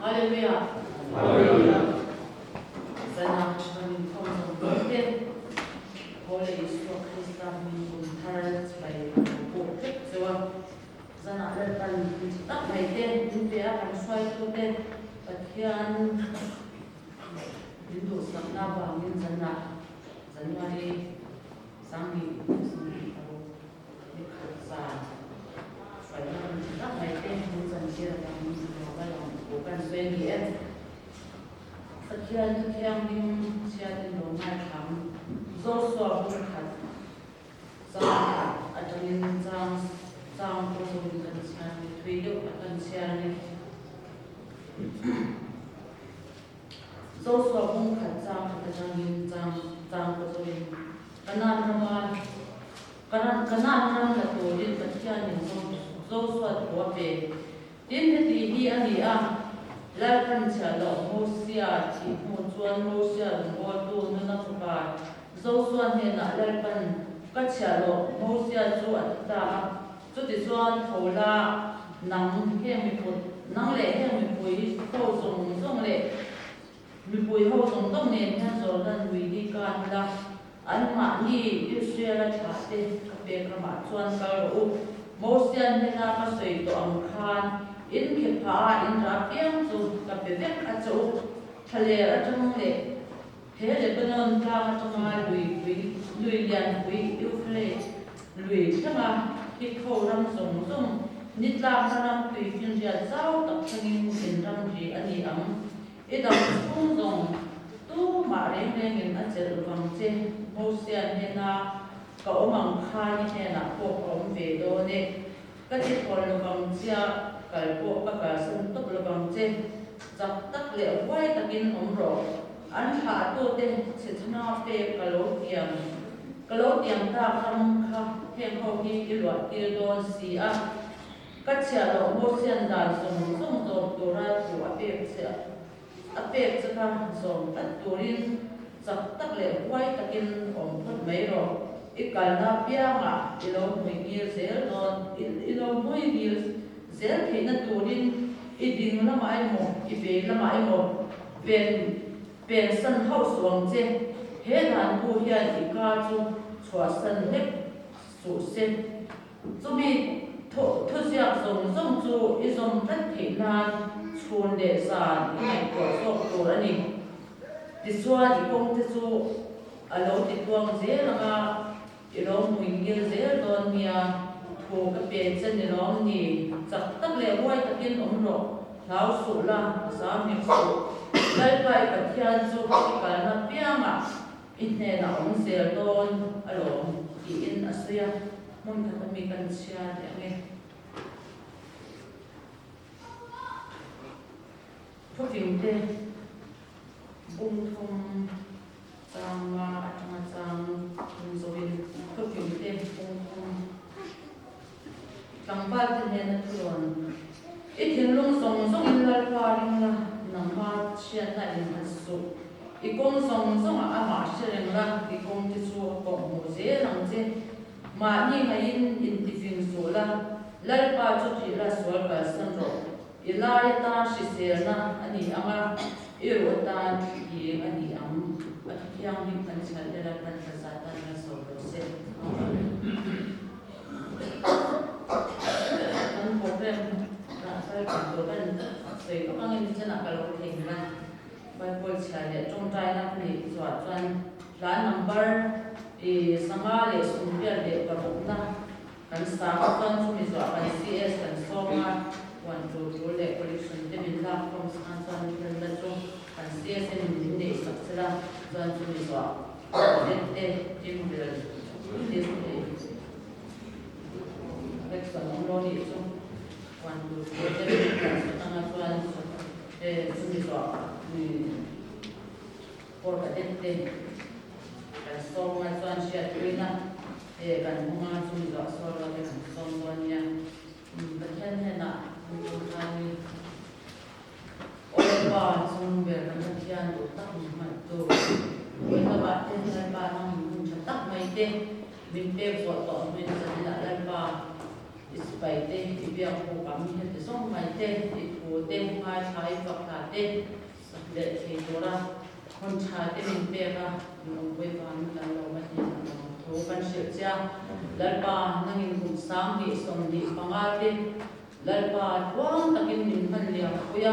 Hallelujah. Hallelujah. Sana kami kong pagkain. Holy Isu Krista mintar sebagai bukti sewa. Sana akan tak baik dia akan suai tu bagian itu sana bangin sana Januari sangi tahu sa suai tak baik bukan dia yang bukan suai dia. Sekian yang siapa yang normal kamu, Joshua berkat, sama ada yang jang posisi dan siapa video akan siapa Joshua berkat jang ada yang posisi kanan lah tu dia bagian yang Joshua buat be, dia dia Lakan calo Mosia ti mutuan Mosia motu nuna kupa Joshua hena lakan kacalo Mosia juat ta juti juan thola nang hemi put nang le hemi pui ho song le mi pui ho song tong ne nhan zo dan wi di kan la an ma ni Israel cha te kape kama chuan ka ro Mosia hena ka sei to ang khan in ke pa in ra piang chu ka pe vek a chu thale a chung le he le banon ta chung ma lui lian lui yu khle lui chama ki kho ram song nit la ram tui kin ria zau tak changin in ram ji ani am e da chung zong tu ma reng in a chel wang che mo sia he na ka omang kha ni he na ko om ve do ne ka chi thol wang chia kalpo pakasan tok labang che jak tak le wai takin omro an ha to te chena pe kalo tiam ta kham kha hem ho hi ilwa til don si a kachia lo mo sian dan song do tora tu ape che ka song at turin jak tak le wai takin om thot mai ro ikalna pia ma ilo mui gil sel don ilo mui gil Zel kena turin iding lama ai mo ibe lama ai mo pen san house wang je he dan bu hian I ka chu chua san hek su sen chumi tho sia zong chu I zong tat the nan chun de san I ko so to ani ti suwa I kong te chu alo ti tuang je lama I lo mui gil je don mia ko ka pe chen ni long ni chak tak le wai takin om ro lau su la sa mi su lai pai ka thian chu ka na pianga in ne na om sel don alo I in asia mun ka mi kan sia de nge phu ting te bung thong sang ma chang zo in phu ting te bung thong Tang ba ten hen tuan, itin long song in lal pa ring la nang ma sian na in hasu. Ikong song a ma sian la ikong ti su kong mo je nang je ma ni ngayin in ti fin su la lal pa chu ti la sual ka san ro. Ilai ta si se na ani anga iro ta I ani am at yang ni kan sa de la kan sa ta na so ro se. Problem saya kan saya ko ang ini sana kalau tinggal Bible saya trong trai na ni suat tuan la number sama le sumpia de karuna kan sa kan sumi suat kan CS kan soma 1 2 le collection de min la from san san kan la so kan CS ni de sakla tuan sumi suat de tim de next one no ni so Cuando están actuando por patente son actuan siatuina kan mga sumiga solo kan son donya bagian hena kami oleh ba sumber kan bagian tak matu oleh ba ten ba nang tak mai te min pe so to min sa la ba Ispai te ibiang ko kami hete song mai te tu te ngai thai vakta te le the dora kon cha te min pe ga no we ban la lo ma ti no to kan se cha lalpa nangin kum sang ni som ni pangal te lalpa twang takin min han lia kuya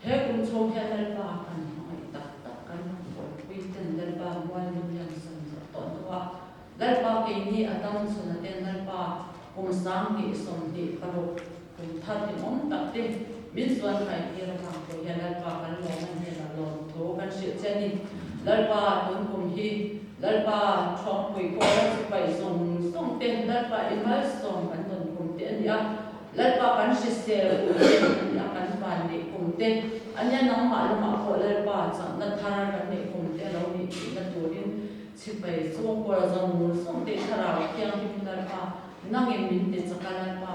he kum chom he lalpa kan mai tak tak kan ko pi ten lalpa mual min yang san to wa lalpa ke ni adam suna ten lalpa kum sang ni som ni karo kum thar ti om tak te min suan kai ti ra ma ko he lalpa kan lo man he la lo to kan se cha ni lalpa tun kum hi lalpa chong pui ko pai som som ten lalpa imal som kan ton kum te ya lalpa kan se se ya kan fan ni kum te anya nang ma lo ma ko lalpa chang na thar kan ni kum te lo ni na turin chi pai so ko ra zong mu som te thara kyang ni lalpa nang in min te chaka lalpa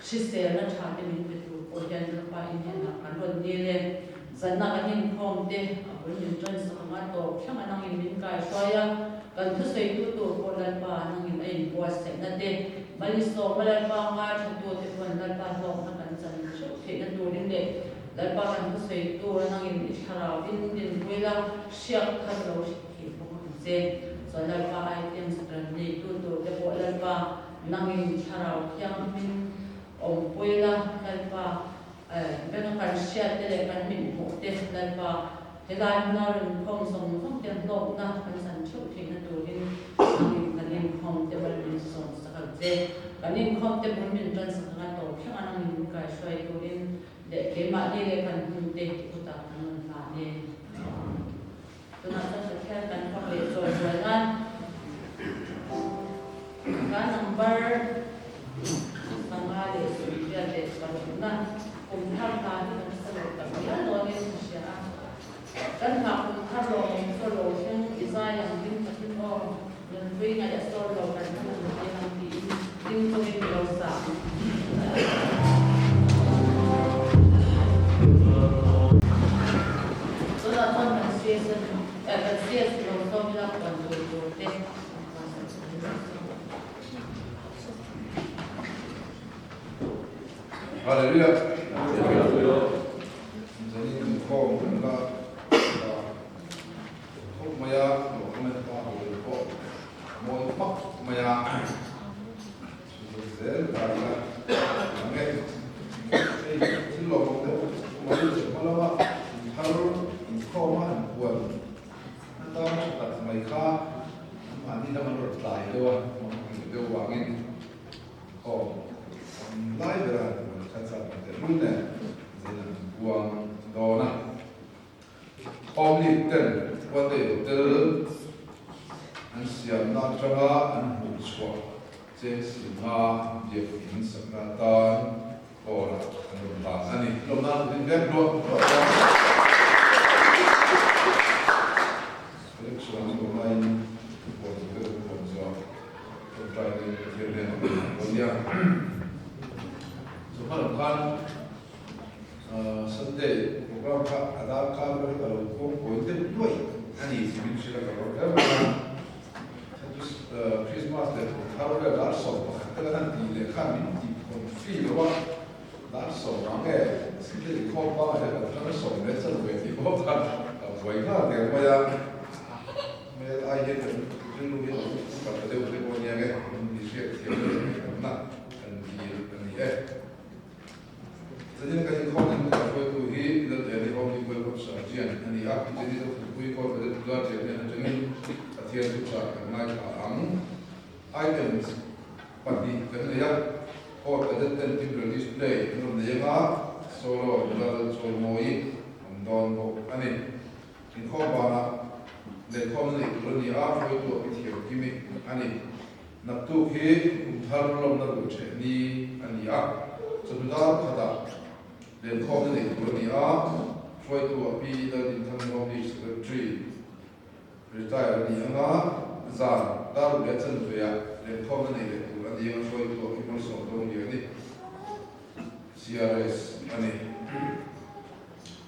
se se na tha te min te tu ko yan lalpa in na kan ron ni le zanna kan in khom te abun min tran sa ma to khyang anang in min kai soya kan thu sei tu tu ko lalpa nang in ai bo se na te mali so lalpa nga thu tu te kon lalpa lo na kan chan chu the na tu rin le lalpa kan thu sei tu nang in thara din din wela siak khan lo ki ko se so lalpa ai tem stran ni tu tu te ko lalpa nang in thara kyang min om wela lalpa bên cạnh xe thế này bên mình một tiền lên và thế là nó không sống không tiền lộn na bên sản xuất thì nó đủ đến cái nên không tiền bên mình sống sao thế cái nên không tiền bên mình chân sao cái tổ khi mà nó mình cái xoay đủ đến để cái mà đi cái phần mình tiền của ta nó là nên tôi nói cho tất cả các con lệ rồi nha cái number bằng hai để xử lý để bằng na cùng tham gia thì mình sẽ được tập luyện rồi nên sẽ cần học cùng tham gia một số đồ những design yang tin thật tin ho nên vì ngày đã số đồ cần tham gia một cái năng tin tin cho nên điều sáng so là con mình sẽ đồ số như là còn đồ tết Hallelujah. Jadi kau mula kau maya dokumen kau kau mau pak maya sudah ada angin silo kau mau malah harus kau mah buat anda tak mereka mandi dalam berlai doa angin kau lai berat kata mana zina buang dona omniten wate tel an siam na changa an hu chwa che singa je in sakatan ora an ba ani lomna din gap do selection ko mai ko de ko zo ko try to get them on ya Subhanallah kan Sunday program ka ada kalau ko itu dua ani sibuk sila kalau Christmas deh kalau ada so kalau nanti lekan di konflik apa dar so orang Sunday kau bawa ada kalau so mereka lebih bawa buat dia dia ayat itu dulu kalau dia punya di sini nak di jadi nak jadi kau ni tak boleh tu hi, tidak jadi kau ni boleh buat sahaja. Ini aku jadi tu boleh kau boleh buat jadi jadi hati tu cak naik ang items padi kerana ya kau ada tentu display menurut dia ngah solo jual solo moi don kau ani in kau bana le kau ni kalau ni apa itu itu kimi ani nak tu hi harulom nak buat ni ani ya sebentar kata then coordinate with the try to appeal in terms of the secretary retire the zan daru betten to ya then coordinate to the try to appeal so don't you CRS ani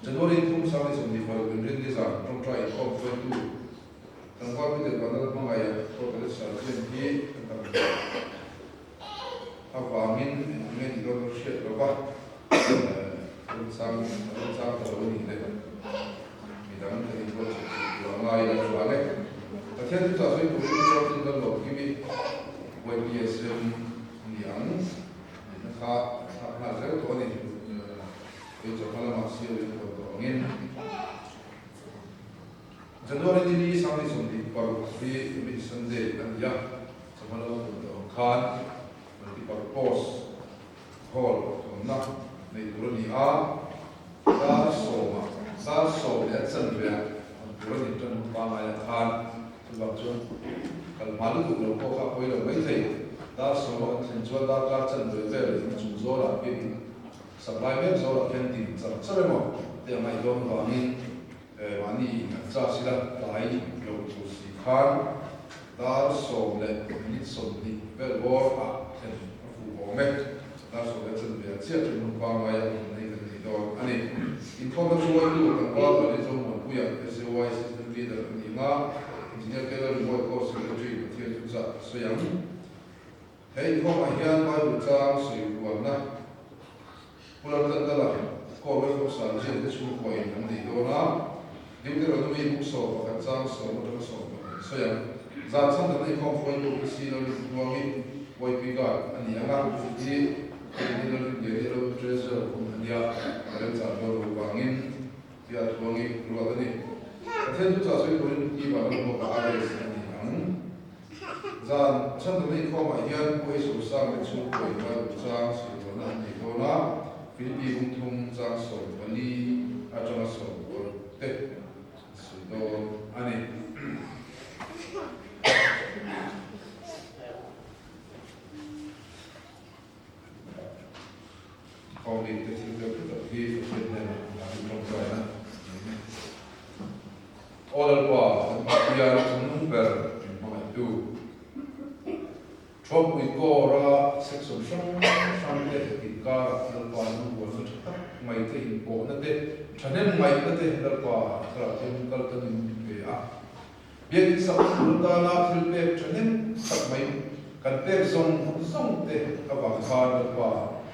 January 2 service on the for the bring this up don't try to offer to dan kau kita pada mengaya proses sarjana di apa angin itu share berapa sang tàu đi đấy mình đang thấy có chuyện ngoài là chuyện đấy thế thì tao thấy cũng có những cái lỗi cái gì quay đi xem những khá là rất tốt này bây giờ phải làm sao để có nghe January ini sampai Sunday baru di Sunday dan ya sama lo kan nanti baru post hall nak ni turun ni da so ya sen ya turun ni turun pa ya kan sebab tu kalau malu tu lo kau kau lo mai thei da so sen jual da ka sen de ve ni chu zo la bi supply me zo la ken tin sa sa mo dia mai dom ba ni mani cha sila dai lo chu si khan da so le ni so ni vel bor a ken fu o me da so le chen be chia tu pa ma ya ni ni do ani in ko da so lu ka ba ba le so mo pu ya SOY system leader ni ma engineer ke da mo ko secretary ti tu sa so yang hei ko ma hian mai bu cha si ru na pulan da la ko lo sa jen de chu ko in ni do na Deuteronomy book so kan sang so mo so so ya za chan da nei khom phoi lu si lo lu mi wai pi ga ani anga ti ni lo de lo treasure ko ania ren cha lo lu wangin ya tuangi lu ga ni athen tu cha so ko ni ba lo ko a re ani ang za chan da nei khom a hian ko so sang le chu ko ma cha si lo na ni ko na Philippi bung thum cha so bali a cha so ko te do ani kau di tersiap tetapi sebenarnya aku belum na all pa dia number itu chop we go ra section sang de tika alpa nu wo mai te ko na te chanen mai na te alpa tra chemical tan be a bien sa ta na thil pe chanen sak mai kan pe song te ka ba kha alpa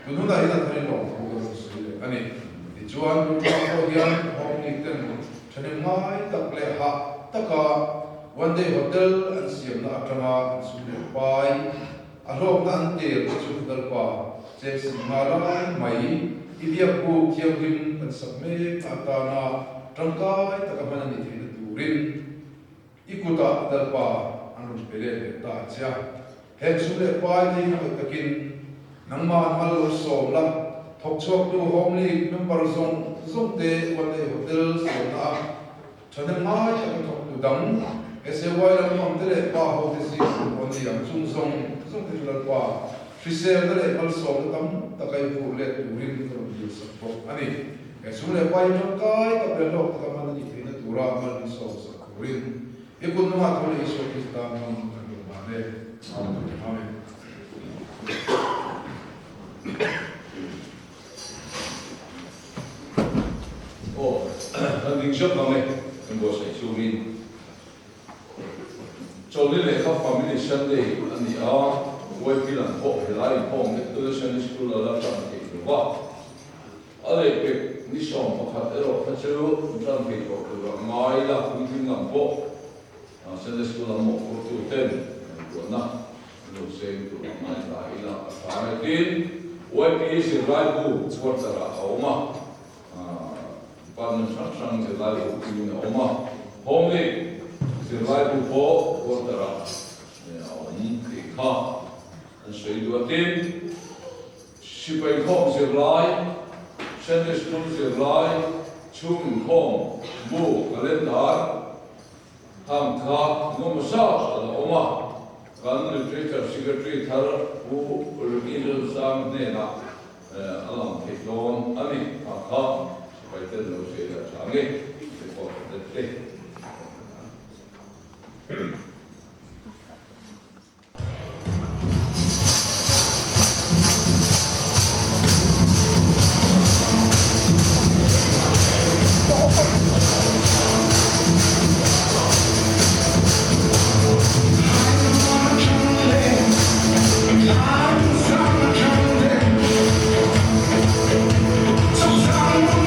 tu na ina thari no ko so ani ti chuan tu ko hian hong ni ten chanen mai tak le ha taka one day hotel an siam na atanga su le pai a lok na an te chu dal pa che si mala mai ibia ku kiam him an samme ata na tangkai taka mana ni thina turin ikuta dal pa an pele ta cha he su le pai ni na takin nangma mal so la thok chok tu homli member zong te one day hotel so na chanen mai ta thok tu dang SOY la mong tere pa ho te si on ni ang chung te la pa fisel tere pal so tam ta kai fu le tu rin to ni sa po ani su le pa yung kai ta pe lo ta man ni te na tu ra man so sa rin e kun no ma to le so ki ta man ma ne amen oh an ding shop ma me en bo sai chu rin cho nên là các family Sunday anh đi quay phim làm hộ thì lại hộ cái tôi Sunday school là làm cái gì quá ở đây cái đi xong một hạt ở đó phát triển làm cái hộ rồi ngay là cũng phim làm hộ Sunday school làm một của tôi tên của nó lúc xem của ngay là cái tin quay phim thì lại cũng xuất ra áo mà ban sáng sáng thì lại cũng phim áo mà hôm nay Sirvai tu po ortara, ti kha, an sui duatin, sipai khom sirvai, Sunday school sirvai, chung khom bu calendar, ham kha nomasa ala oma, kan literature secretary thar bu organization sang ne na, alam kekon ani kha, sipai tel lo se la change, se po te. I'm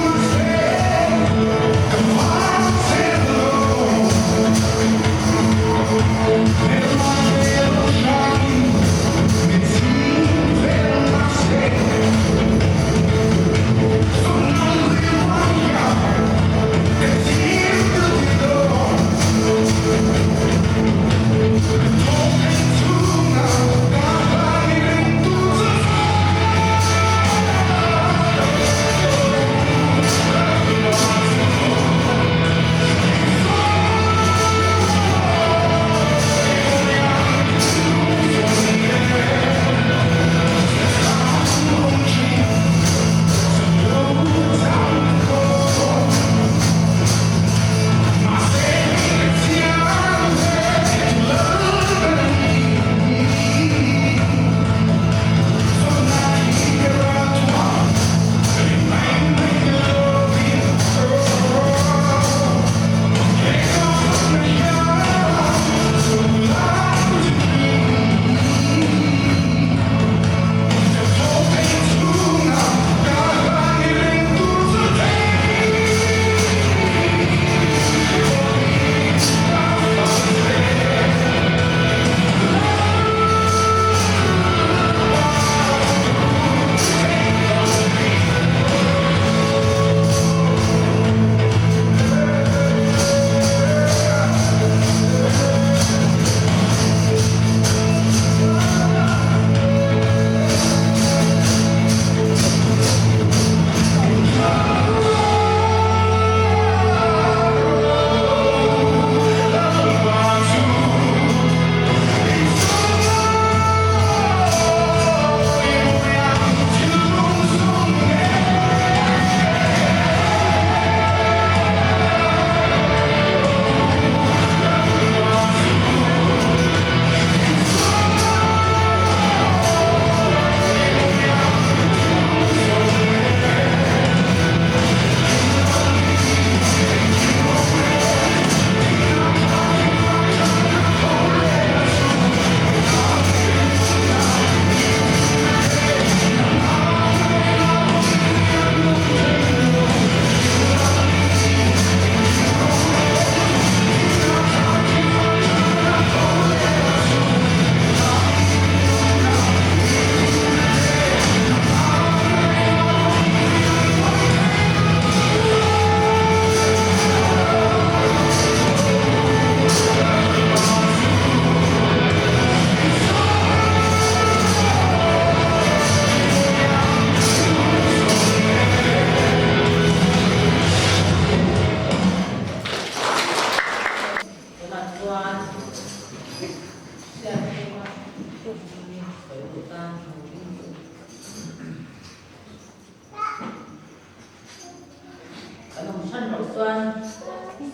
An Oswan,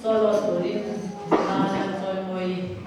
Solo Turin, Nana Soy Moi.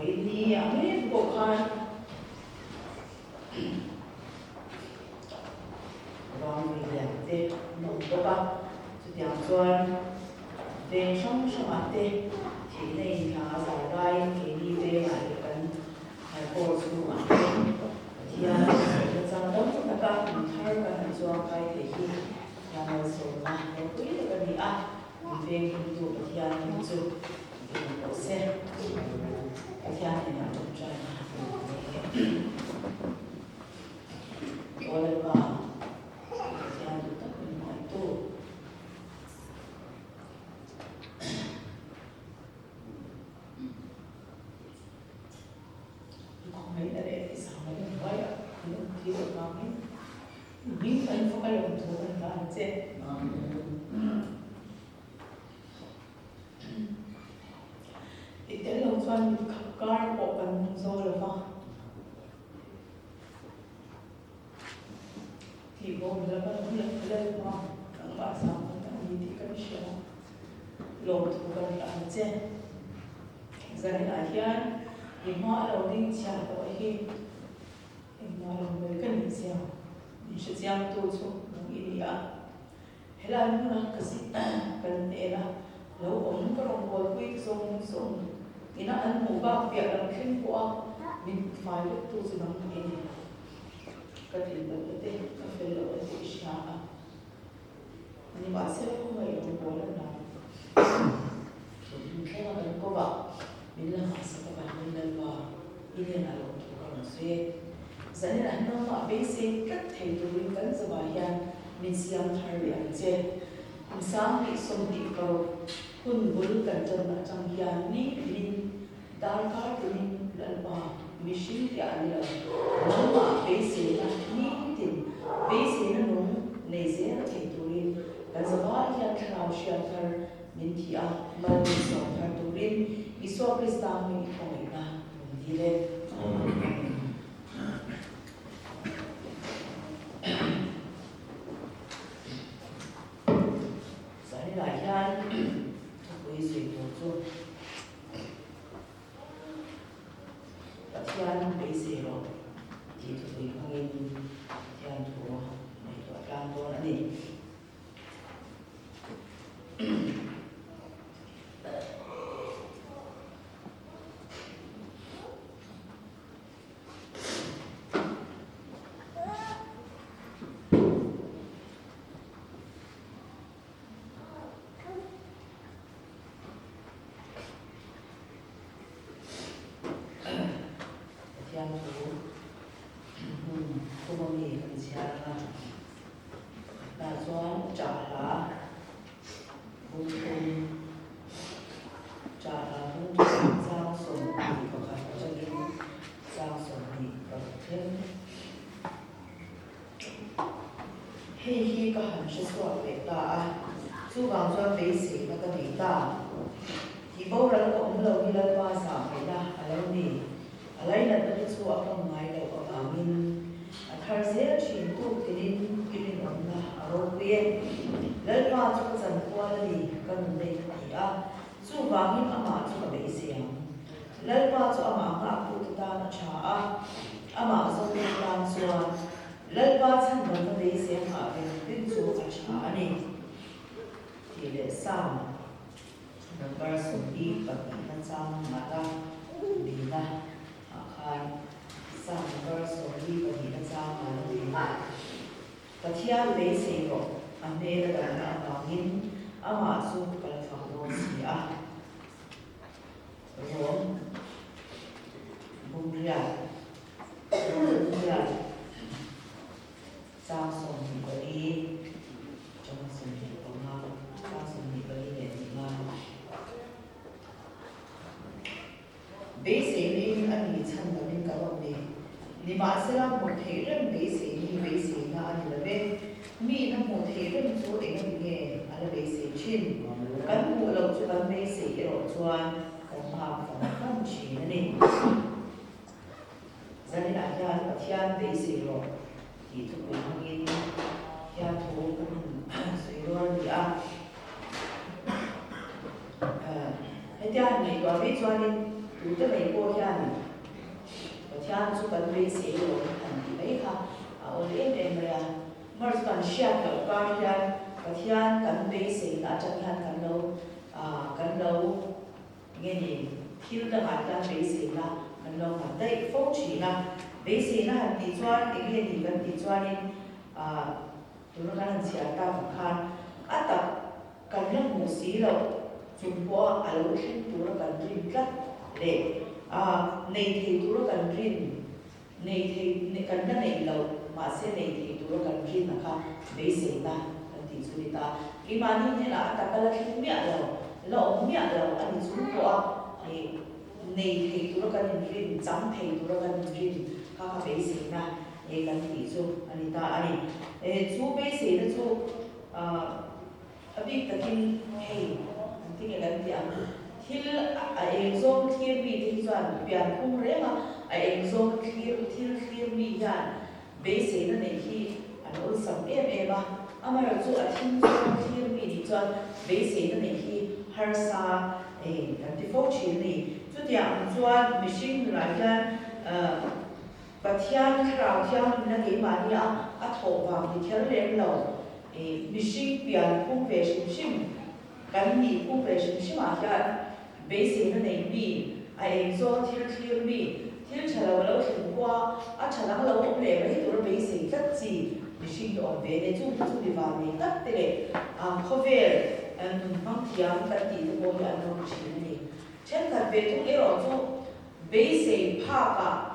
ini ini bukan orang yang deh nombor yang tuan deh sama deh thì này là giải gai thì đi về lại gần hai cô chú mà thì là rằng đó chúng ta cần thay cái hành trang cái thì khi là một số mà nó quý là cái gì à về hình dụ thì là hình dụ thì nó sẽ cái này là một trang gọi là thì là được tất cả mọi tu mấy là để thì sao mà đừng quay ạ thì được vào mấy những phần không phải làm thủ phần là chết thì cái lòng xoan con bộ phần rồi là không thì bộ là vẫn lên mà các bạn sao các gì thì các chuyện lòng thủ phần là chết giờ này là hiện thì mọi đầu tiên trả đổi khi mọi người cần xem thì sẽ xem tôi xuống một ý nghĩa thế là nó cái gì cần để là lâu ổn có đồng hồ quy dùng thì nó ăn ngủ bao việc là khiến qua mình phải lúc tôi sẽ nắm cái gì cái gì là cái tên cái phải là cái gì sao nhưng mà sẽ không phải đồng hồ lần nào thế là mình có bảo mình là họ sẽ các bạn mình lên vào ý nghĩa là lòng thủ còn suy dẫn đến là nó mà basic cách thầy tụi mình vẫn sẽ bảo hiền mình xem thay vì anh chị mình sáng bị xung đi cầu hun bulu cần chân là trong hiền ní mình đào cả tụi mình lên vào mình xin thì anh là nó mà basic là ní tiền basic nó đúng này dễ là thầy tụi mình cần sẽ bảo hiền khao siêu thar mình thì à mà mình sống thar tụi mình Isu Krista mi koina dire. Sai lại yan, tôi suy một chút. Tất nhiên bây giờ rồi, thì tôi không nên theo thua này tôi làm tôi là gì? Khi có hành sự của việc ta, chú bằng cho bế sĩ và các vị ta, thì bố ra cũng lâu đi lên qua xã phải ta, lâu đi, lấy là tất chú ở trong ngày đầu của bà mình, khởi sẽ chuyển tu thì đến ổn là ở quên, lấy qua cho dần qua đi, cần đây thì chú bằng những âm ả cho bế sĩ, lấy qua cho âm ả ngạc phụ ta nó trả, âm ả cho bên ta cho lấy qua chân bằng cái bế sĩ mà về đến chỗ ở trả này thì để sao nó có sự đi và bị nó sang mà ta bị là khai sao nó có sự đi và bị nó sang mà nó bị là và theo bế sĩ rồi anh đây là đã bảo in mà su phải phòng đồ gì rồi bung ra sao sống thì có đi trong sống thì có ngon sao sống thì có đi để thì ngon bế sĩ đi anh nghĩ chân là mình có bằng đi mà sẽ là một thế rất bế sĩ là anh là bên mi là một thế rất số để anh nghe anh là bế sĩ trên cán bộ lâu cho cán bế sĩ ở choan còn học phỏng không chỉ là nên gia đình anh ta là thiên bế sĩ rồi thì tụi mình nghe theo thú suy đoán thì cái thứ này có biết cho nên đủ cái này cô ra này và theo chú cần về sẽ rồi thành thì đấy ha ở đây là mà cần share cả cái ra và theo cần về sẽ là chẳng hạn cần lâu nghe gì thiếu được hạt ra về sẽ là cần lâu mà đây phúc chỉ là về sẽ là hạt tỷ choan cái nghe gì cần tỷ choan nên tụi nó đang xả ta một khan tập cần nhắc một xí rồi chúng qua ở lâu khi tụi nó cần riêng rất để này thì tụi nó cần riêng này thì cần cái này lâu mà sẽ này thì tụi nó cần riêng là khan về sẽ là cần tỷ chú đi ta cái mà như thế là ta cần là khi miệng lâu miệng lâu anh chúng qua này thì tụi nó cần riêng chẳng thì tụi nó cần riêng khan về sẽ là ये गलती जो अनिता अरे जो बेस है ना जो अभी तक इन है ठीक है गलती आ थिल एक्सोम थिल भी थिल जान प्यार कुम रे ना एक्सोम थिल भी जान बेस है ना नहीं कि अनोल सब ए बा हमारा जो अथिन थिल भी जान बेस है ना नहीं कि हर सा गलती फोची नहीं जो त्या जान मशीन राजा và thiên khảo thiên là cái mà đi thổ vàng thì thiên lên lầu mình sinh biển cũng về sinh cái gì cũng về sinh mà cái bây giờ nó này bị do thiên bị thiên trả lời lâu thường qua trả lời lâu cũng để mấy tụi nó bây giờ rất gì mình sinh ở về để chúng đi vào này tất để không về mang thiên cái gì cũng có anh không chỉ này trên thật về chúng cái đó chúng bây giờ怕cả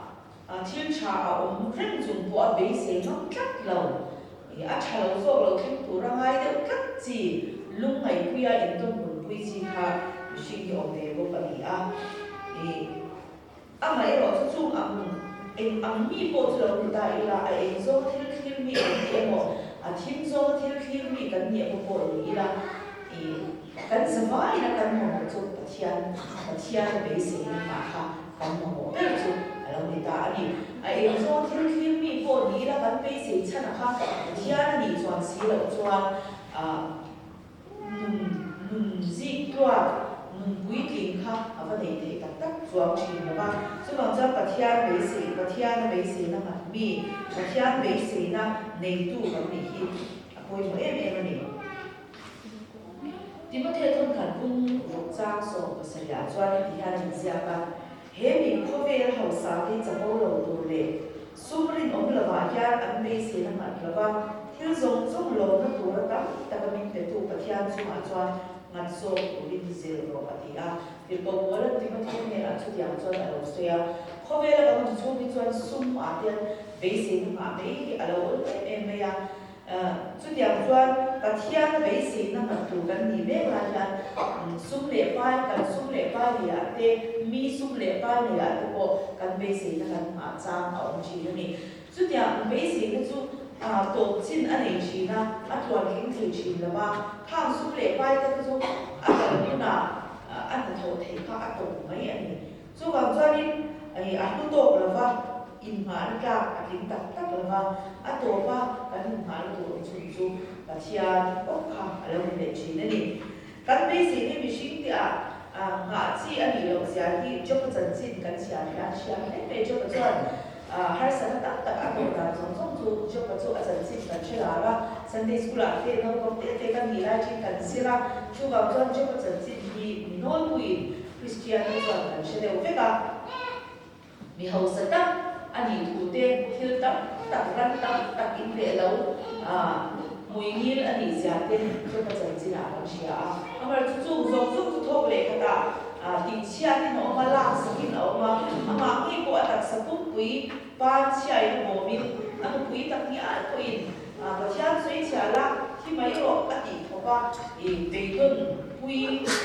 thiên trà ông rất dùng bộ bể sẽ nó rất lâu, trả lời số lâu khi tụi nó ngay đó rất gì lúc này quy định tôi muốn quy gì ha, sinh hoạt về bộ phận mà cái đó chúng mi bộ cho người ta là do thiên mi em thiên do thiên mi cái nhẹ bộ là cái gì vậy là cái một chút thiên bể sẽ mà ha cái một cái chút người ta đi do thiên mi bộ lý là cái bể sẽ chân ha thiên này chọn xí là chọn gì đó quy định ha và này thì tất chọn chỉ là ba số bằng cho cái thiên bể sẽ là mi cái thiên bể sẽ là này tu cái này khi coi mà em này thì mất hết thông cảm cũng phục trang số của sự giả cho nên thì hai người ba hệ mình có về hậu sản thì chẳng có lâu đủ lệ số mình ông là vài gia anh bây giờ là mặt là ba thiếu giống lâu nó đủ là ta có mình phải tu cái thiên số mà cho ngặt số của mình giờ rồi thì có bố là thì mất hết này là chút dạng cho là lâu xưa có về là có một số mình cho sum mà tiền bây giờ mà mấy cái lâu em bây giờ chút dạng cho cái thiên bây giờ nó mặt đủ cái gì vậy là sum lệ bài thì để mi sum lệ bài thì có cái bây giờ nó cái mà trang ông chỉ này chút dạng bây giờ nó chút tổ chức anh ấy chỉ là toàn kinh tế chỉ là ba thang sum lệ bài cái chút cái là anh thổ thể các tổ mấy anh chút còn cho nên anh tổ là ba in mà nó ra lính tập tất là ba tổ ba cái hình mà nó tổ chung và chia bốc hàng là mình để chỉ này cái bây giờ này mình sinh thì ngã chỉ anh hiểu rằng thì cho cái chân chính cái gì anh để cho cái chân hai sản tác anh tổ là giống cho cái chỗ chân chính cái chuyện là Sunday school là thế nó có thể cái gì là chỉ cần xí là cho cái chân cho cái chân chính thì nói vui Christian cái chân sẽ đều phải cả mình hậu sản tác anh ấy thủ tên thiếu tập in về lâu mùi nhiên anh ấy giả tên cho cái chân chính là làm gì mà chúng thôi để cái tình chia thì nó mà làm gì nó mà cái bộ đặc sắc cũng quý ba chia nó mình anh quý đặc nghĩa có in và chia suy chia là khi mấy lọ anh ấy có ba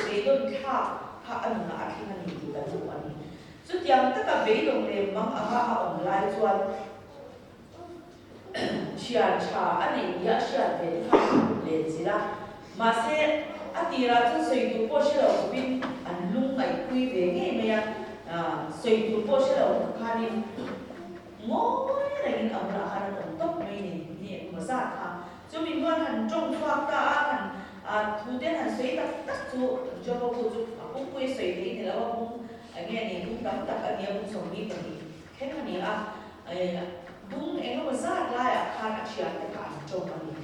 về đơn khác anh là khi anh ấy thì là chủ anh chút yang tất cả mấy đồng này mang online cho chia cha anh ấy ya chia về lên gì là mà sẽ đi ra cho xây dựng bộ sẽ là bên anh lung ngày quy về nghe mày xây dựng bộ sẽ là cái gì mỗi ngày ông là anh ông tóc mày nhỉ mà sao cho mình quan hành trong khoa ta hành thu đến hành xây tất cho cô chú cũng quy xây thì là cũng anh nghe này cũng đóng tập anh nghe cũng sống đi cái này cái này đúng em nó rất là khá là chuyện để cả trong anh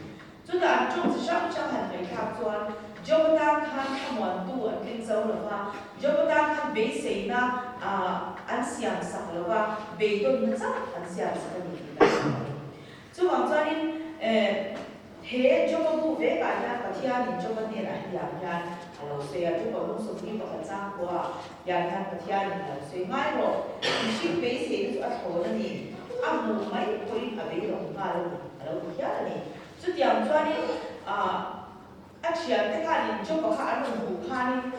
chúng ta trong sự sống trong hành vi khác toàn chúng ta tham tham quan tu anh kinh dấu là và chúng ta tham bế sĩ na anh xem sắc là và bế tôn nó rất anh xem sắc là gì chúng ta cho nên thế chúng ta bu về cả nhà cả thiên nhiên chúng ta nên là làm nhà所以中国农村里头很脏过，养看不天然的，所以买了，你去北西就头的呢，木买回北龙买了，不天然的，就这样做呢前这看你中国看不看呢，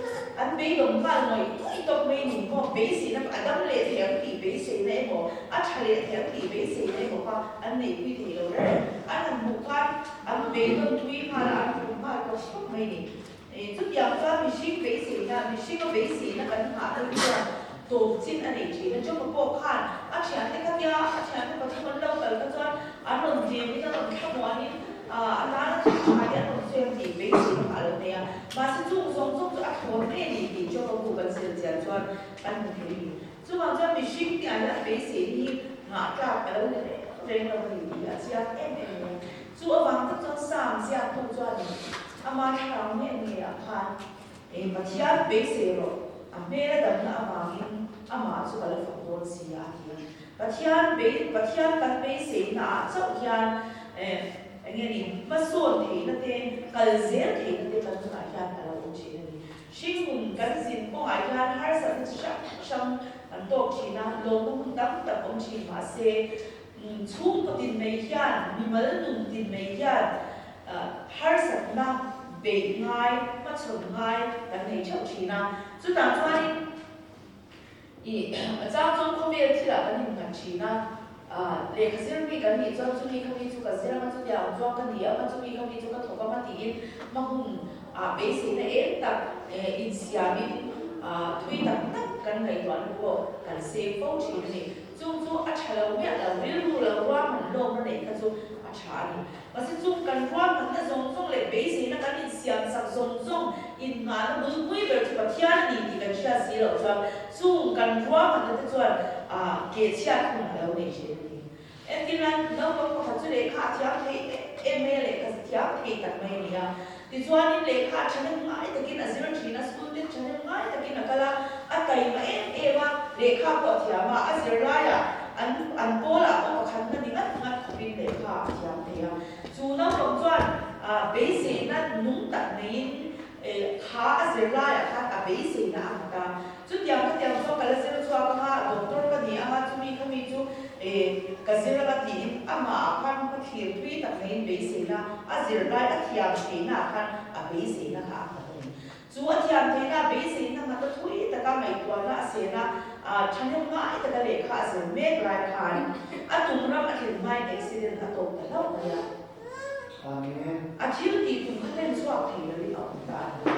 北龙买了一到每年我北西那咱们来天地北西那个，查来天地北西那个话，那规定了嘞，不看，北龙推看不看都什么呢？chút giờ cho mình xin bế sĩ là mình xin có bế sĩ là cần hạ đơn giản tổ chức anh ấy chỉ là cho một bộ khăn chén thì các nhà chén thì có chút lâu tới các cho anh làm gì bây giờ làm sao mà anh đã chỉ phải anh làm xem gì bế sĩ hạ đơn này mà sẽ dùng cho anh thốn này thì cho một bộ phận sự giản cho anh một cái gì chứ mà cho mình xin thì anh là bế sĩ thì ngã cả cái đâu này đây là cái gì à chị em chú ở vắng tất cho sàm chị không cho anh ama thằng này nghe khan mà chia bế sĩ rồi mẹ là đầm na ama chú cái là phật tôn sĩ à thì và chia cái bế sĩ na cháu hiền anh nghe đi mà xuân thì nó tên cái dễ thì nó tên cái chú này hiền là ông chị này sinh hùng cái gì cũng ai hiền hai sản sang anh đọc chị na lâu cũng đắm tập ông chị mà sẽ chung có tin mấy hiền mình mới dùng tin mấy hiền har sat na be ngai ma chung ngai dan nei chau chi na chu ta chuan i cha chong ko be chi la kan nin kan chi na le khasir mi kan ni chuan chu mi khami chu ka zera ma chu ya chuan kan ni ma chu mi khami chu ka thoka ma ti in ma hum be se na em tak in siami thui tak tak kan ngai tuan ko kan se fo chi ni chu a chala me la ru la wa man lo ma nei ka chu a cha ni mà sẽ chung cần quan mà nó dùng lại bế sĩ nó cái mình xem sắp dùng in mà nó muốn quý về cho thiên thì cái chia sẻ rồi cho chung cần quan mà nó cho kế chia không là đâu này chứ em tin là nó có phát triển để khá thiệt thì em nghe lại cái thiệt thì tất mấy này thì cho nên để khá cho nên ngay từ khi là zero chỉ là school đến cho nên ngay từ khi là cái là cái mà em để khá có thiệt mà zero lại anh bố là ông có khăn nên đi ngắt không biết để khá thiệt thì chú nó cũng cho bế sĩ nó nung tận nên khá dễ lại khá bế sĩ nó ăn ta chút giờ cái tiếng cho cái là dễ cho cái doctor cái gì ama chú mi không mi chú cái dễ là cái gì ama khăn cái thiệt tuy tận nên bế sĩ nó dễ lại cái thiệt thì nó khăn bế sĩ nó khá chú ở thiệt thì nó bế sĩ nó mà tôi tuy tất cả mấy tuần nó sẽ nó chẳng những mãi tất cả để khá dễ make lại khăn tụi nó thì mai để sẽ đến tụi cái lâu rồi chiếu thì cũng có nên soạn thì là đi học ta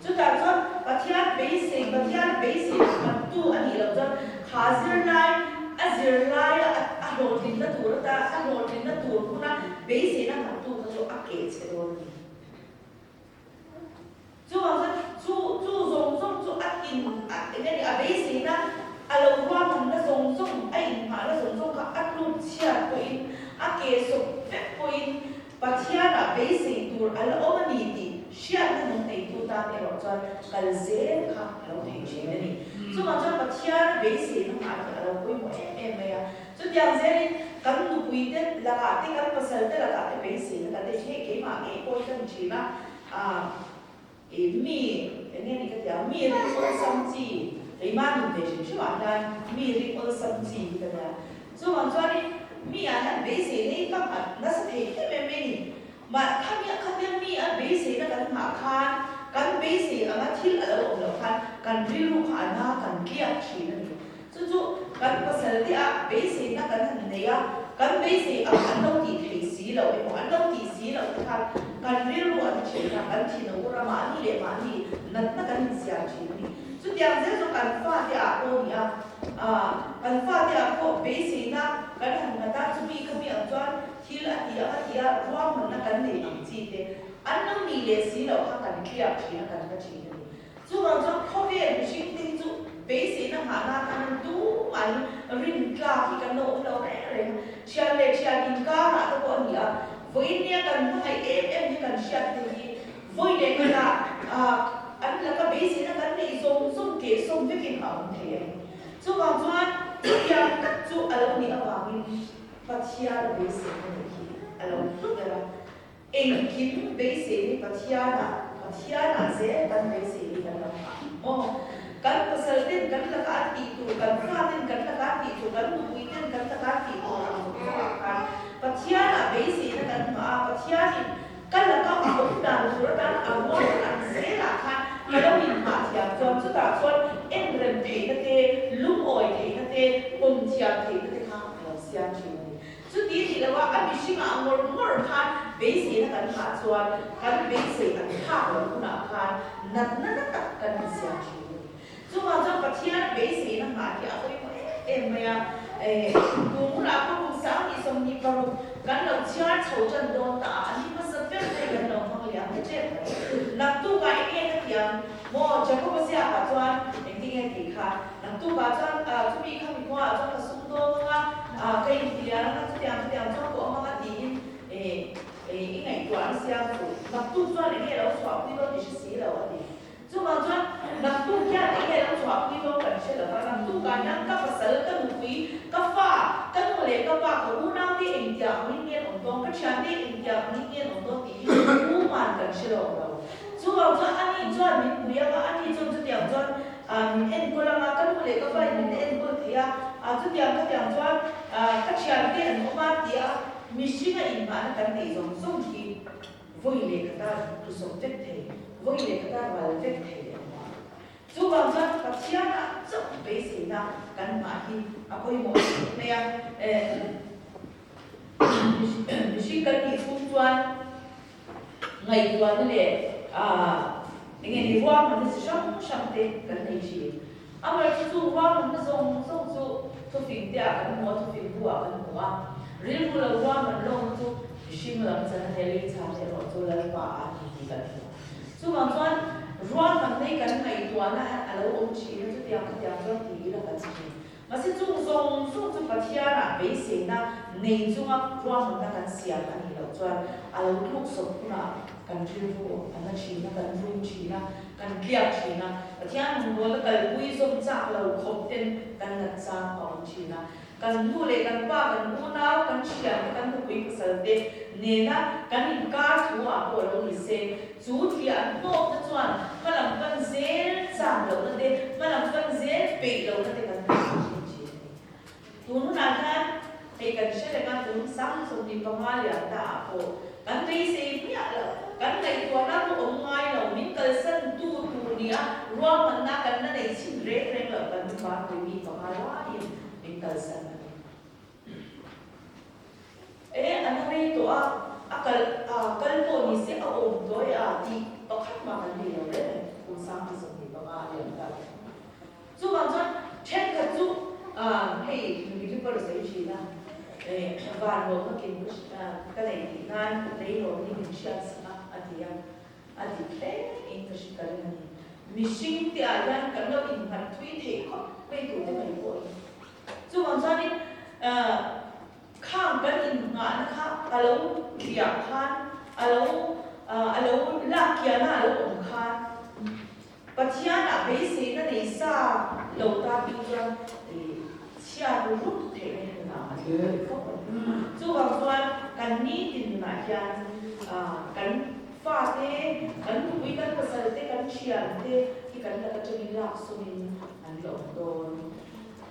chúng ta cho và thiên basic mà tu anh hiểu rồi hazir lai đồ thì nó tu ta đồ thì nó tu cũng là basic là mà tu nó ác kế chế rồi chú dùng ác in cái này basic là lâu qua mình nó dùng anh mà nó dùng các ác luôn chia point ác kế số phép point và thiên là bế sĩ tour là ôm nhị thì xia nó nông thầy tu ta để rồi cho cái dễ khá lâu thầy chuyện này cho mà cho và thiên bế sĩ nó mà cái lâu quay một em cho tiếng dễ cái nụ quỳ đấy là cả cái bớt sợi đấy là cả cái bế sĩ là cái cái mà cái quay cái chuyện là mi nghe này cái tiếng mi là cái sâm chi cái mà mình để chứ mà là mi là cái sâm chi cái đó cho mà cho đi mi là bế sĩ này các bạn nó sẽ thấy cái mình mà khám nhận mi bế sĩ nó cần hạ khan cần bế sĩ ở cái thiên ở đâu cũng khan cần riu khan na cần kia chỉ là chú cần có sự thì bế sĩ nó cần thành này cần bế sĩ ở anh đâu thì thấy sĩ đâu anh đâu thì sĩ đâu khan cần riu ở chỉ là cần chỉ nó cũng là mani để mani nó cần gì chỉ này chú tiếng dễ cho cần pha thì cô nhỉ cần pha thì cô bế sĩ nó cần hàng người ta chú mi không biết ở chỗ thì là thì ruộng mình nó cần để làm gì thế anh nó nghĩ là gì đâu khác cần kia chỉ là cần cái gì này chú bảo cho không biết mình xin tin chú base in a hana kan tu mai rin kla ki kan no lo re chia le chia din ka na to ko nia voi nia kan mai em ni kan chia te ki voi le ka an la ka base in a kan nei som ke som ve kin ha the chu wa chuan ya chu alo ni awa min pathia le base ni ki alo ra en kin base ni pathia na se kan base ni kan la oh kan pasal din kan la ka ti tu kan fa din kan la ka ti tu kan mu din kan la ka ti tu kan pathia na base na kan ma pathia ni kan la ka ko dan sur dan awo kan se la kha lo min ma thia chom chu ta chon en ren the na te lum oi the na te pom thia the na te kha lo sia chi chu ti ti la wa a mi shi ma ngor kha base na kan ha chuan kan base kan kha lo na kha na ta kan sia chi chu ma cho pathia base na ma ti a koi em ma ya tu la ko ku sa ni som ni pa kan lo chia chou chen do ta ani ma sa pe ne kan lo ma ya ne che na tu ka e ka tiang mo cha ko sia ka chuan eng ti nge ti kha na tu ka chuan chu mi kha mi ko a chuan ka sum do nga kai ti ya na chu tiang chuan ko ma ka ti ngai tuan sia ku na tu chuan e lo chwa pi lo ni si lo ani chu ma chuan na tu kya e lo chwa pi lo kan che lo na tu ka yang ka pasal ka mu pi ka fa ka no le ka pa ko na ti eng ja mi ne on dong ka chan ni eng ja mi ne on dong ti u man kan che lo chu ma chuan ani chuan mi ku ya ka ani chuan chu tiang chuan en ko la ma ka no le ka fa ni en ko ti ya chu tiang ka tiang chuan ka chan ti en ma ti a mi shi na in ma na kan nei zong song ki voi le ka ta tu som tek the voi le ka ta wal tek the chu wa chuan pathia na chu be se na kan ma hi a koi mo ne ya mi shi kan ni chu chuan ngai tuan le nge ni wa ma ni sham te kan nei chi amar chu wa ma zong chu tu fin dia kan mo tu fin bua kan mo a ril bu lo wa ma lo chu shi ma lam chan he li cha le ro chu la pa a ti kan chu ma chuan ruwa ma nei kan ngai tuan na a lo om chi na chu tiang ka tiang ro ti la kan chi ma si chu zong chu pathia na be se na nei chu a ruwa ma na kan sia kan ni lo chuan a lo luk so na kan ril bu an na chi na kan rum chi na kan kiak chi na pathia mun bo la kal pui som cha lo khop ten kan na cha om chi na kan nu le kan pa kan nu nau kan chia kan nu pui pasal te ne na kan in ka thu a ko lo ni se chu thi an no na chuan malam kan zel chang lo na te malam kan zel pe lo na te kan chi tu nu na kan pe kan she le kan tu sam so ni pa ma ya ta ko kan pe se ni a lo kan nei tu na ko om ngai lo min kal san tu ni a ro man na kan na nei chin re lo kan pa ko mi pa ma la in min kal san anari to kal po ni se a om to ya ti pakhat ma kan ni lo le ku sam ti som ni ba ma le ta chu ma chuan chen ka chu hei mi ki par se chi na van lo ka kin ka nei ti nan nei lo ni min chia sa atia ati te in ta shi ka ni mi sing ti a yan kan lo in han thui the ko pe tu te mai po chu ma chuan ni khang kan in nga na kha alo ria khan alo la kia na alo om khan pathia na be se na nei sa lo ta pi chuan chia ru ru the ne na chu wa chuan kan ni tin na hian kan fa te kan pui kan pasal te kan chia te ki kan la ka changin la sumin an lo don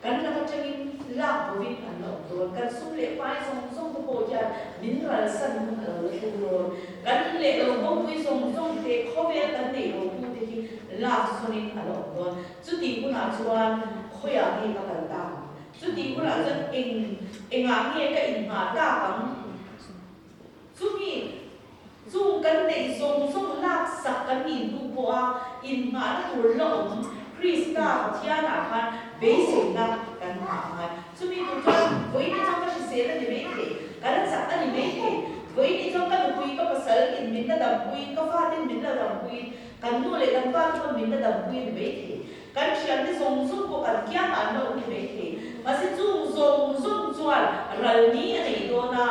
kan la ka changin la bovin an lo don kan sum le pai song to po ya mineral san tu ro kan le lo bo pui song te khobe kan nei ro tu te ki la sunin an lo don chu ti ku na chuan khoya ni ka kan ta chu ti ku na chuan enga nge ka in ma ta kang chu mi chu kan nei song lak sak kan in du po a in ma na tur lo Krista Tiana khan basic na kan ma ma chu mi tu chuan voi ni chong ka se la ni me the kan sak ani me the voi ni chong ka pui ka pasal in min na dam pui ka fa tin min na dam pui kan nu le kan pa ko min na dam pui ni me the kan thian ni zong zong ko kan kya an no ni me the masi chung zong zong chuan ral ni ani do na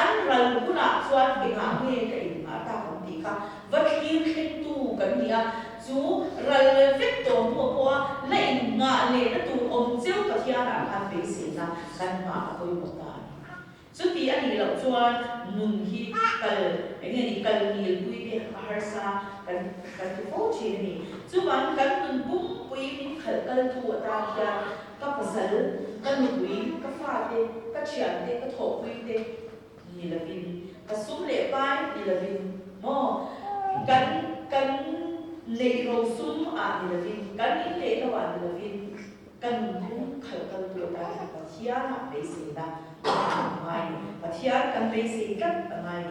an ral kuna chuan be nga me ka in ma ta kan ti kha vathlir khen tu kan ni a chu ral vek to mo ko la in nga le na tu om cheu ka thian a kan be se na kan ma ko mo ta chu ti ani lo chuan nun hi kal enge ni kal nil pui be har sa kan tu fo chi ni chu ban kan nun bum pui min khal kal tu ta ya ka pasal kan pui ka fa te ka chian te ka tho pui te ni la bin ka sum le pai ni la bin mo kan nei ro sum a ni la bin kan ni le ka wa ni la bin kan bum khal kal tu ta ka chia na be se na mai pathian kan be se kan mai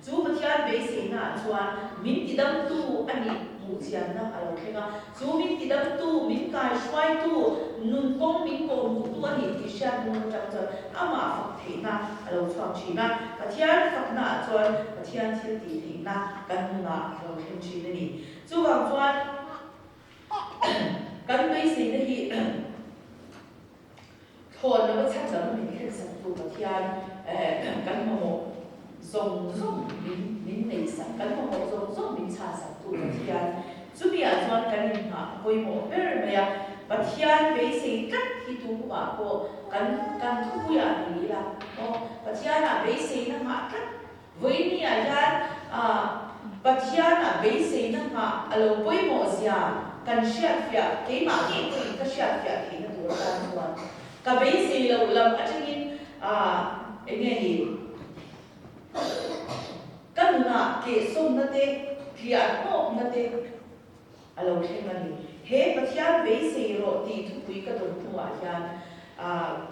chu pathian be se na chuan min ti dam tu ani mu chian na alo khenga chu min ti dam tu min kai shwai tu nun kong min ko mu tu ani ti shan nu chang chang ama phak the na alo chang chi na pathian phak na chuan pathian thil ti thi na kan na alo khen chi ni chu wang chuan kan be se na hi thon na ba chang chang min khen sang tu pathian kan mo zong zong min nei sa kan mo zong zong min cha sa tu pathian chu bi a chuan kan in ha poi mo ber me ya pathian be se kat hi tu ma ko kan thu ya ni la o pathian a be se na ma kat voi ni a yan pathian a be se na ma alo poi mo sia kan sha fya ke ma ke ko ka sha fya ke na tu ta chuan ka be se lo lam a chingin enge ni kan na ke som na te khian mo na te alo khenani he pathian be se ro ti thu pui ka don thu a yan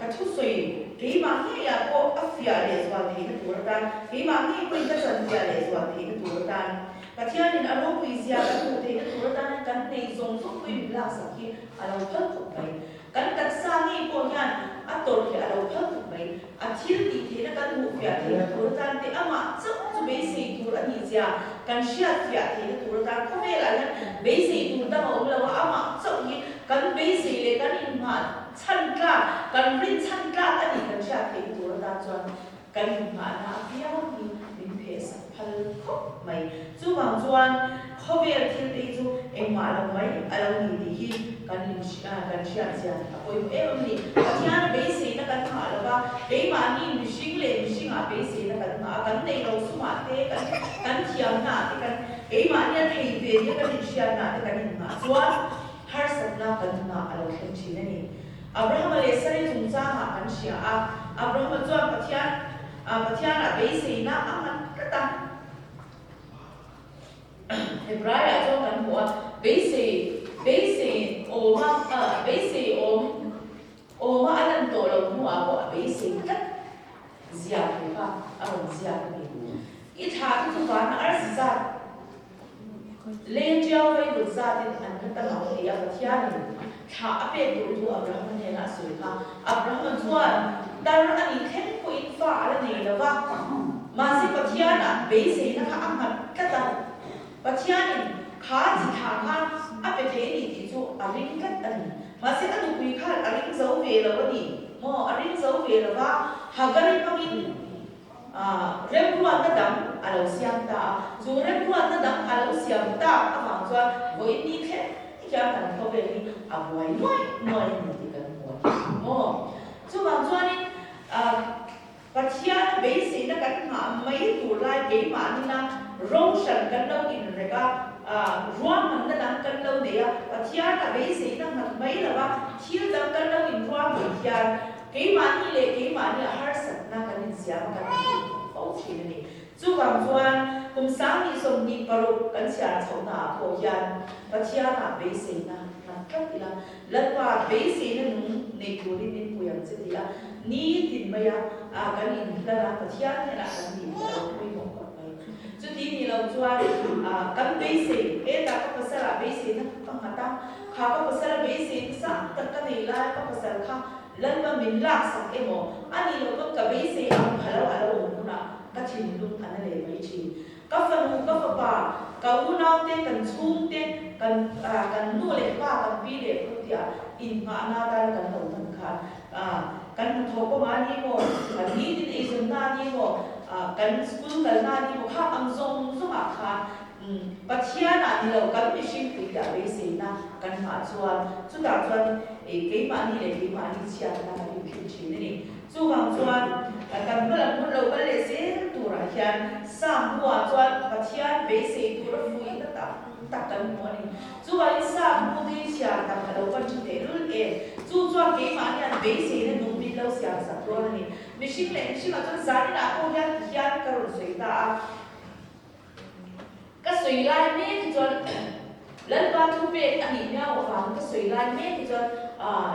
ka thu soi ke ma he ya ko afia le zwa the na tur tan ke ma he ko ka san ya le zwa the na tur tan pathian in alo pui sia ka thu the na tur tan kan nei zong zong pui la sa ki alo thot thot bai kan kat sa ni ko yan atol ke alo thot thot bai a thil ti the na kan mu fia the na tur tan te ama chu chu be se tur ani sia kan shia fia the na tur tan ko me la yan be se tur ta mo la wa ama chu hi kan be se le kan in ma chan ka kan rin chan ka ani kan shia the na tur tan chuan kan in ma na pia ni min phe sa phal khop mai chu wang chuan khovel thil te chu engma la mai alo ni ti hi kan shia sia apoi em ni pathian be se na kan ha la ba be ma ni mi sing a be se na kan ma kan nei lo su ma te kan thiam na te kan be ma ni thei ve ni kan shia na te kan ma chuan har sat na kan na alo khen chi na ni abraham le sare chung cha ma kan shia abraham chuan pathian a be se na aman ka ta Hebraya cho kan ho be se o ma alan to lo mu a ko be se kat zia ku ka a ron zia ku ni I tha tu ka na ar za le jiao wei lu za din an ta la ni a pathian ni tha a pe tu abraham ne na su ka abraham chuan dar ani khen ko in fa ala ni la wa ma si pathian a be se na ka amat ka ta pathian kha chi tha kha a pe the ni ti chu a ring kat ani ma se anu pui kha a ring zo ve lo ni mo a ring zo ve lo wa ha ga ri pa min rem ruan na dam a lo siam ta chu rem ruan na dam a lo siam ta a wang chuan voi ni the kya kan ko ve ni a voi noi ni ti kan mo chu wang chuan ni pathian be se na kan ma mai tu lai be ma ni na rong shan kan lo in re ka ruam man na dang kan lo de ya pathian a be se na mat mai la ba thil dang kan lo in ruam pathian ke ma ni har sat na kan in siam kan au chi ni chu wang chuan kum sang ni som ni paru kan sia chau na ko yan pathian a be se na mat ka ti la latwa be se na nu ne tu ri ni pu yang che ti la ni tin ma ya kan in la pathian ne la kan ni lo pui mo chu ti ni lo chuan kan be se e ta ka pasara be se na ka mata kha ka pasara be se sa ta ka nei la ka pasara kha lan ma min la sa emo ani lo ka be se am phalo alo na ka chin lung an le mai chi ka fa nu ka fa pa ka u na te kan chung te kan nu le pa kan pi le ku ti dia in nga na ta kan lo man khan kan tho ko ma ni mo ni din exam na ni mo kan school kal na ni mo kha ang zong ma kha pathian ani lo kan mission ti da be se na kan ma chuan chu da chuan ke ma ni le ke ma ni chia na ni phin chi ni chu wang chuan kan ma lo lo ka le se tu ra hian sam bua chuan pathian be se tu ra fui ta ta kan mo ni chu wang sam bu ni chia ta ka lo kan chu te rul e chu chuan ke ma ni an be se na nu bi lo sia sa to ni mission le chi ma chuan za ni na ko hian ka ro sei ta cái suy lai mê thì cho lần ba thu về anh nhìn nhau và cái suy lai mê thì cho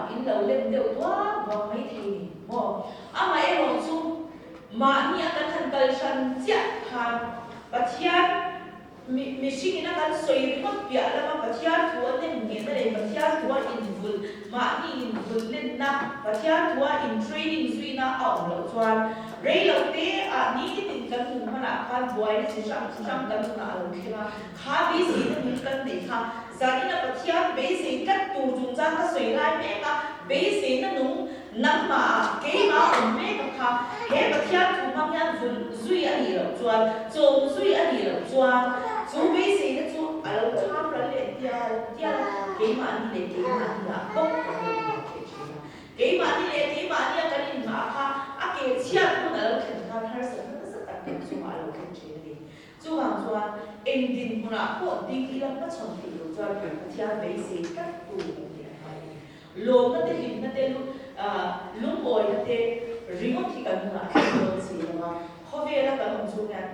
in đầu lên đều quá và mấy thì mò mà em nói chung mà ni akan handal san cia ha patian missing ina kan suy mất bia là mà patian thua nên nghe đây patian thua in full mà ni in full lên na patian thua in training duy na ở lâu chuan rei lo te ni tin kan mu mana kan boy ni sam kan na lo khila kha bi si ni kan ni kha zani na patian be se kat tu jung jang ka soi lai me ka be se na nu nam ma ke ma on me ka kha he patian tu ma yan zui ani lo chuan chom zui ani lo chuan chu be se na chu alo tham ra le tia ke ma ni le ke ma ni la bok ke ma ni le ke ma ni ka ni ma kha ke chia ku na lo khen kha har sa na sa ta ke chu ma lo khen che ni chu wang chuan en din mu na ko ding i lam ka chon ti lo chuan ka thia be se ka tu lo na te lim na te lu oi na te ringo thi kan na lo si ma kho ve la ka hom chu ngan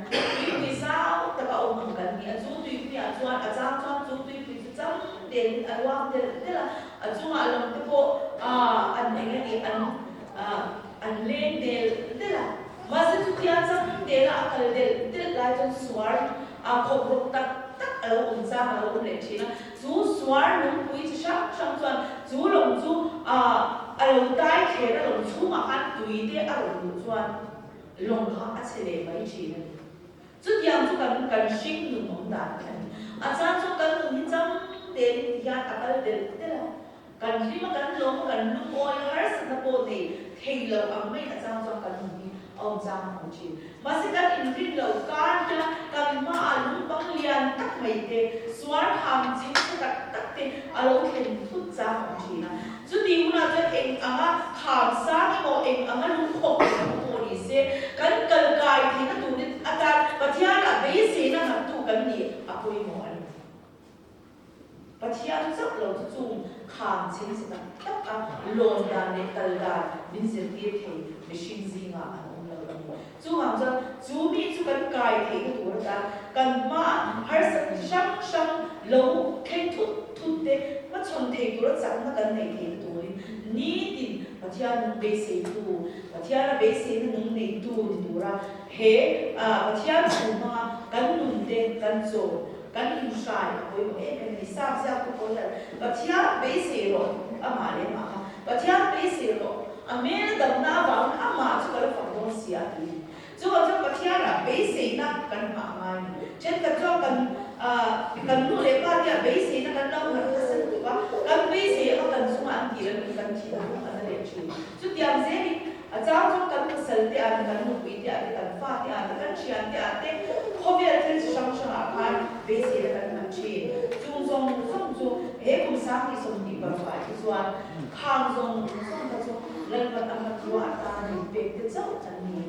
pi sao ta ka om kan ni a chu tu pi a chuan a chang chuan chu tu pi chu chang den a wang de la a chu ma lo te po an ne ni an lên del la mà sẽ chúng ta trong del là cái del lại trong swar khop rục tắc ở ổn ra mà ổn lệ chỉ là chú swar luôn quý chỉ sắc trong tuần chú lòng chú ở tai khé là lòng chú mà ăn tùy thế ở lòng tuần lòng họ ăn sẽ để mấy chỉ này chút yang chú cần sinh được mong đàn này cha chú cần những trong del thì cái del là cần khi mà cần lòng cần lúc oi hết sự tập body thì lâu mấy là sao cho cần mình ông giang không chịu mà sẽ cần in phim lâu can nha cần mà anh băng liền tắc mấy thế xóa hàng chính sẽ tắc thế alo khen phút giang không chịu chú đi muốn là cho em hàng sáng mà em lúc học của đi sẽ cần cài thì nó tụi đi và theo là bây giờ nó làm tụi cần gì quên mọi và theo rất là chung khang chính sẽ tất lồn đàn để tận đàn mình sẽ tiếp thì machine gì ngã ông lâu chú hàng cho chú biết chú cần cài thì cái tuổi ta cần mà har sang lâu khen thút thế mà chọn thì tuổi chẳng nó cần này thì tuổi ní tin và theo nó bế sĩ tu và theo nó bế sĩ nó nung này tu ra he và theo nó mà cần nung thế cần rồi kan in sai koi mo em ni sa ko la ba thia be se ro ama le ma ba thia be se ro ame na dam na ba ama chu ka fa do sia ti chu ba thia ra be se na kan ma ma ni chen ka cho kan nu le pa dia be se na kan lo na ka san tu ba kan be se ka kan su an ti la kan chi na ka le chu tiam ze ni cha cho kan ka sal te an kan nu pi te an kan fa te an kan chi an te khobe te sang sang a phan be se la kan chi chung song chu he kum sa ki som ni ba fa ki chuan khang song ka chu lan ba ta ma tua ta ni pe te chau chan ni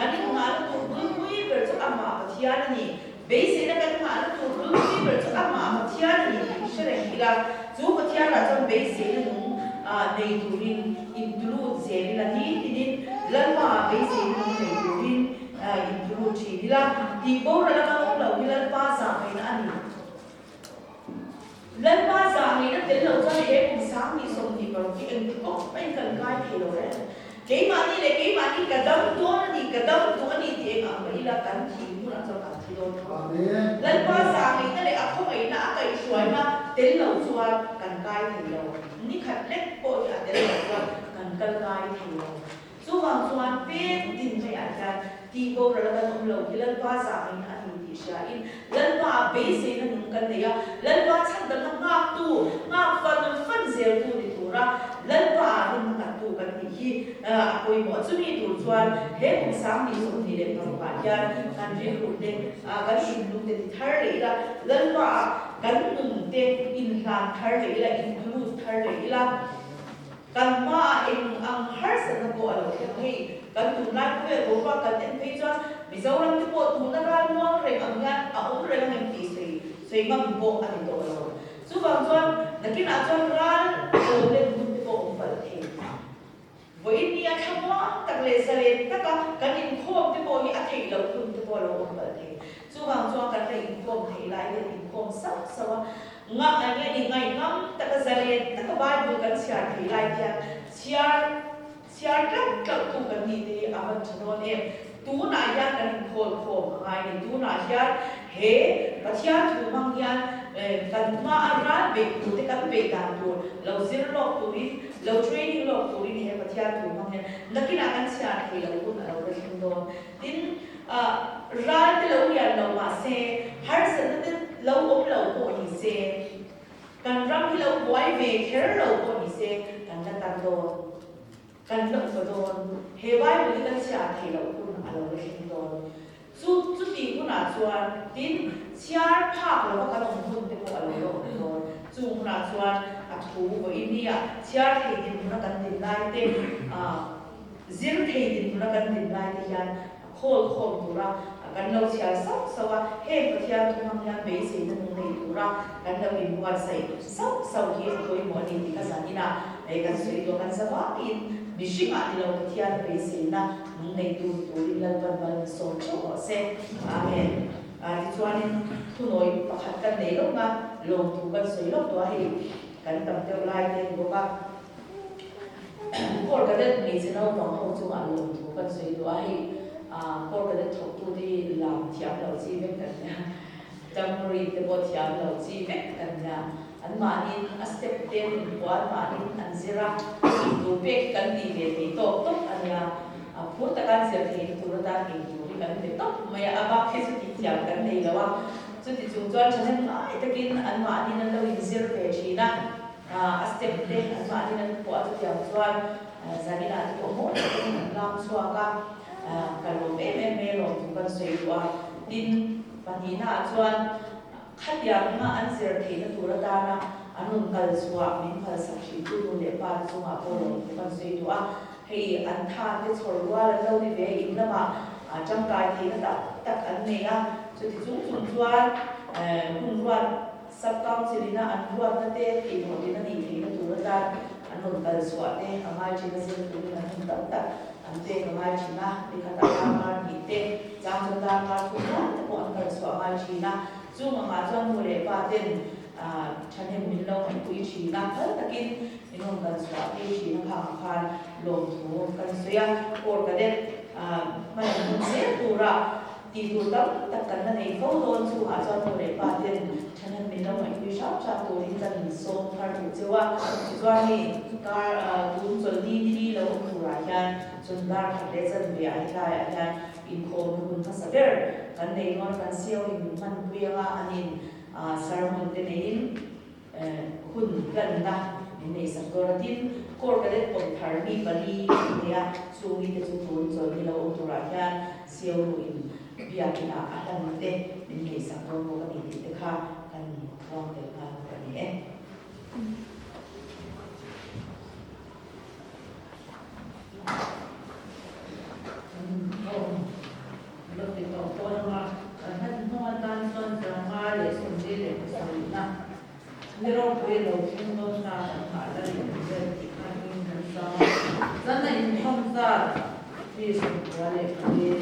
ani ma la tu bui ber chu ama pa thia ni be se la kan ma la tu bui ber chu ama pa thia ni shere ki la chu pa thia la chon be se la nu nei turin include ze la ni tin lan ma be se la nei turin include chi la ti bo la ka mo la wi lan pa sa mai na ani lan pa sa mai na tel lo cha he kum sa mi som ni ba ki en ko pen kan kai thi lo re ke ma ni ka dam to ni ti ma mai la kan thi mu na cho ka thi lo lan pa sa mai na le a kho mai na kai suai na tel lo chuan kan kai thi lo ni khat lek po ya tel lo chuan kan kai thi lo chu wang chuan pen tin mai a kan ti bo ra la kan lo ki lan pa sa mai na ni ti sha in lan pa be se na nung kan ne ya lan pa chan da na tu nga fan zel tu ra lần ba nên mà tụ cái gì coi mọi chuyện đi tụ chuan hết một sáng đi xuống thì để bằng bản gia cần riêng luôn đấy cái gì luôn thì thở đấy là lần ba cái luôn đấy in làm thở đấy là include thở đấy là cần mà em ăn hết sự nó bộ ở cái cần tụ lại cái bộ qua cần em thấy cho bây giờ làm cái bộ tụ nó ra luôn rồi ăn gan ông rồi làm gì suy mà mình bộ ăn đồ rồi chú bằng cho là cái nào cho ra rồi lên một bộ phận thì với đi ăn tham món đặc biệt là tất cả cái những khom cái bộ như ăn thịt lẩu thường cái bộ lẩu phận thì chú bằng cho cái này khom thì lại là những khom sắc sao ngậm anh nghe đi ngay ngậm tất cả gia đình tất cả bài bộ cái chia thì lại thì chia rất tụ cái gì thì à vẫn cho nó em tú nãy giờ cái khom ai thì tú nãy giờ he và chia chú mang giờ cần mà ra về tụ thì cần về đàn tụ lâu zero log tụ đi lâu training log tụ đi he và chia chú mang giờ là cái nào cần chia thì lâu cũng là lâu cái đó tin ra cái lâu giờ lâu mà se har sự nó lâu ốm lâu bộ gì se cần ra cái lâu quay về care lâu bộ gì se cần là cần đồ cần lâu cái đồ he vai với cái chia thì lâu cũng là lâu cái đó chú đi cũng là chuan tin chia phá rồi các đồng hôn thì cũng là lâu rồi chú cũng là chuan thú với India chia thì nó cần tiền lại tên riêng thì nó cần tiền lại thì là khôn tụ ra cần lâu chia sóc sau hết và chia tụ mang nhà bế sĩ nó này tụ ra cần lâu in quan say sóc sau khi tôi muốn đi thì cái gì nào để cần suy đồ cần sao in bị sinh ảnh lâu cái chia bế sĩ na này tụ đi lâu vân số chỗ sẽ amen thì cho nên thu nói bạc hạt cần đấy lúc mà lồng tụ cần suy lúc đó thì cần tầm tiêu lai lên của cácคนก็ได้มีสิ่งเราต้องเข้าสู่อารมณ์ถูกกันสุดด้วยคนก็ได้ถกตัวที่ลำเทียมเราจีเวกันเนี่ยจำรีแต่บทเทียมเราจีเวกันเนี่ยอันมานินอัสเตปเตนหัวอันมานินอันซิระดูเบกกันดีเวทีโต๊ะอันเนี่ยพูดแต่การเสียทีตุลตาเก่งอยู่ที่กันเป็นโต๊ะไม่อาบักที่สุดที่เทียมกันเลยแล้วว่าสุดที่จุงจวนฉันนั้นไม่ตะกินอันมานินนั่นเราอินซิระเวทีนะstep ten ma ni nan po atu tiam chuan zanina ti ko mo lam chuaka kalom me lo tu kan sei wa tin panina chuan khatyam ma an ser theina tura dana anun kal chuwa min phal sakhi tu le pa chunga po lo tu kan sei tu hei an tha te chorwa la lo ni ve in lama changkai theina tak an ne chu ti chung chuan hun ruan सबकाम चिरिना अनुवाद नते की मोदिना नी थीना तुरदा अनु कल स्वाते अमाय चिना से तुरना तब तक अंते अमाय चिना दिखता का नीते जामदा का तुरना तो अंकल स्वामाय चिना जुम मा जन मुरे पातेन छने मिलो कुई चिना हर तकिन इनो कल स्वाते चिना खान लोग थो कल सोया और कदे मैं मुझे पूरा तीतुलम तकन नहीं को दोन सु आजन मुरे पातेन छने मिलो मैं शाप तो रिजन सो हर जुवा जुवानी कार दून जल्दी दी लो पूरा यान सुंदर हटे जन भी आया यान इनको मुन फसबर kan nei ngon kan sio in man buya anin sarmon te nein hun kan na nei sakoratin kor ka det pon thar ni bali ya sungi te chu thun chol ni lo tura ya sio in bia kina adan te nei sakor mo ka ni te kha kan rong te kha ka ni lúc thì có con mà thân hoa tan son giờ hoa để xuống đi để sống na như rồi quê đầu tiên tôi ra phải là những dân thì khai minh thân sao rất là những không ra thì sống qua để quê